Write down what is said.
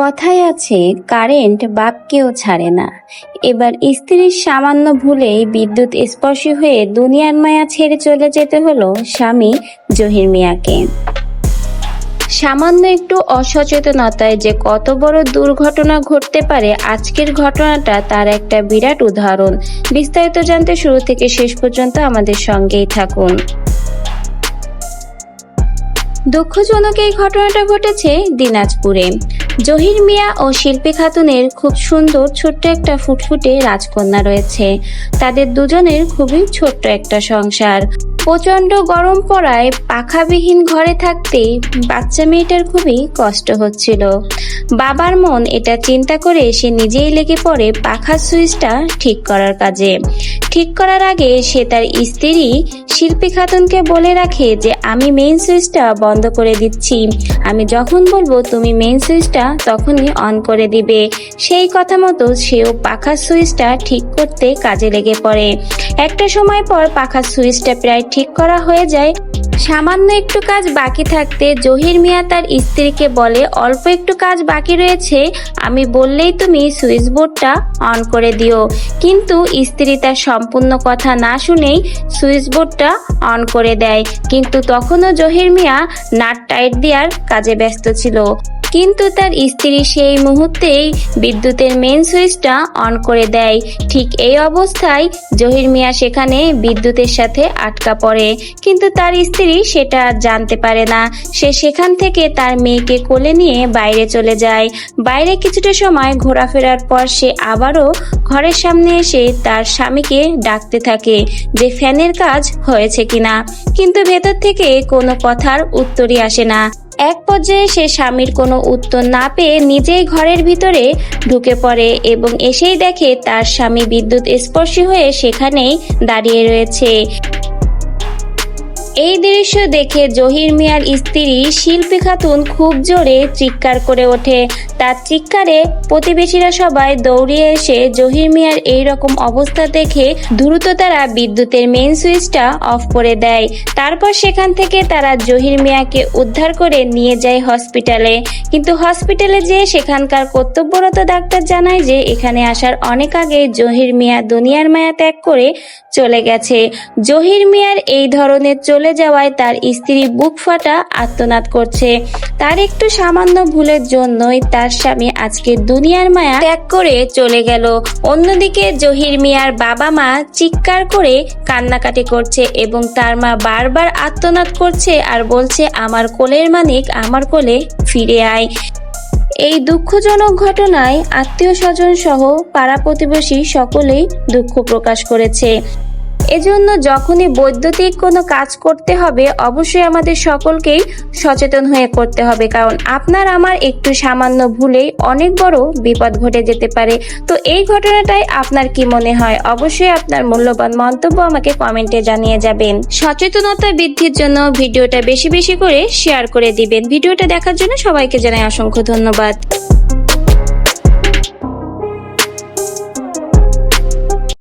কথায় আছে কারেন্ট বাপকেও ছাড়ে না। এবার স্ত্রীর সামান্য ভুলেই বিদ্যুৎ স্পর্শী হয়ে দুনিয়ার মায়া ছেড়ে চলে যেতে হলো স্বামী জহির মিয়াকে। সামান্য একটু অসচেতনতায় যে কত বড় দুর্ঘটনা ঘটতে পারে, আজকের ঘটনাটা তার একটা বিরাট উদাহরণ। বিস্তারিত জানতে শুরু থেকে শেষ পর্যন্ত আমাদের সঙ্গেই থাকুন। দুঃখজনক এই ঘটনাটা ঘটেছে দিনাজপুরে। জহির মিয়া ও শিল্পী খাতুনের খুব সুন্দর ছোট্ট একটা ফুটফুটে রাজকন্যা রয়েছে। তাদের দুজনের খুবই ছোট্ট একটা সংসার। প্রচন্ড গরম পড়ায় পাখাবিহীন ঘরে থাকতে বাচ্চা মেয়েটার খুবই কষ্ট হচ্ছিল। বাবার মন এটা চিন্তা করে সে নিজেই লেগে পড়ে পাখার সুইচটা ঠিক করার কাজে। ঠিক করার আগে সে তার স্ত্রী শিল্পী খাতুনকে বলে রাখে যে আমি মেইন সুইচটা বন্ধ করে দিচ্ছি, আমি যখন বলবো তুমি মেইন সুইচটা তখনই অন করে দিবে। সেই কথা মতো সেও পাখার সুইচটা ঠিক করতে কাজে লেগে পড়ে। একটা সময় পর পাখার সুইচটা প্রায় ঠিক করা হয়ে যায়। সামান্য একটু কাজ বাকি থাকতে জহির মিয়া তার স্ত্রীকে বলে অল্প একটু কাজ বাকি রয়েছে, আমি বললেই তুমি সুইচ বোর্ডটা অন করে দিও। কিন্তু স্ত্রী তার সম্পূর্ণ কথা না শুনেই সুইচ বোর্ডটা অন করে দেয়। কিন্তু তখনও জহির মিয়া নাট টাইট দেওয়ার কাজে ব্যস্ত ছিল। কিন্তু তার স্ত্রী সেই মুহূর্তেই বিদ্যুতের মেইন সুইচটা অন করে দেয়। ঠিক এই অবস্থায় জহির মিয়া সেখানে বিদ্যুতের সাথে আটকা পড়ে। কিন্তু তার স্ত্রী সেটা জানতে পারে না। সে সেখান থেকে তার মেয়েকে কোলে নিয়ে বাইরে চলে যায়। বাইরে কিছুটা সময় ঘোরাফেরার পর সে আবারও ঘরের সামনে এসে তার স্বামীকে ডাকতে থাকে যে ফ্যানের কাজ হয়েছে কিনা। কিন্তু ভেতর থেকে কোনো কথার উত্তরই আসে না। এক পর্যায়ে সে স্বামীর কোনো উত্তর না পেয়ে নিজেই ঘরের ভিতরে ঢুকে পড়ে এবং এসেই দেখে তার স্বামী বিদ্যুৎ স্পর্শী হয়ে সেখানেই দাঁড়িয়ে রয়েছে। এই দৃশ্য দেখে জহির মিয়ার স্ত্রী শিল্পী খাতুন খুব জোরে চিৎকার করে ওঠে। তার চিৎকারে প্রতিবেশীরা সবাই দৌড়িয়ে এসে জহির মিয়ার এই রকম অবস্থা দেখে দ্রুত তারা বিদ্যুতের মেইন সুইচটা অফ করে দেয়। তারপর সেখান থেকে তারা জহির মিয়াকে উদ্ধার করে নিয়ে যায় হসপিটালে। কিন্তু হসপিটালে যেয়ে সেখানকার কর্তব্যরত ডাক্তার জানায় যে এখানে আসার অনেক আগে জহির মিয়া দুনিয়ার মায়া ত্যাগ করে চলে গেছে। জহির মিয়ার এই ধরনের চলে যাওয়ায় তার স্ত্রী বুক ফাটা আর্তনাদ করছে। তার একটু সামান্য ভুলের জন্যই তার স্বামী আজকে দুনিয়ার মায়া ত্যাগ করে চলে গেল। অন্যদিকে জহির মিয়ার বাবা মা চিৎকার করে কান্নাকাটি করছে এবং তার মা বারবার আর্তনাদ করছে আর বলছে আমার কোলের মানিক আমার কোলে ফিরে আয়। এই দুঃখজনক ঘটনায় আত্মীয় স্বজন সহ পাড়া প্রতিবেশী সকলেই দুঃখ প্রকাশ করেছে। এজন্য যখনই বৈদ্যুতিক কোনো কাজ করতে হবে অবশ্যই আমাদের সকলকেই সচেতন হয়ে করতে হবে, কারণ আপনার আমার একটু সামান্য ভুলেই অনেক বড় বিপদ ঘটে যেতে পারে। তো এই ঘটনাটাই আপনার কি মনে হয়? অবশ্যই আপনার মূল্যবান মন্তব্য আমাকে কমেন্টে জানিয়ে যাবেন। সচেতনতা বৃদ্ধির জন্য ভিডিওটা বেশি বেশি করে শেয়ার করে দিবেন। ভিডিওটা দেখার জন্য সবাইকে জানাই অসংখ্য ধন্যবাদ।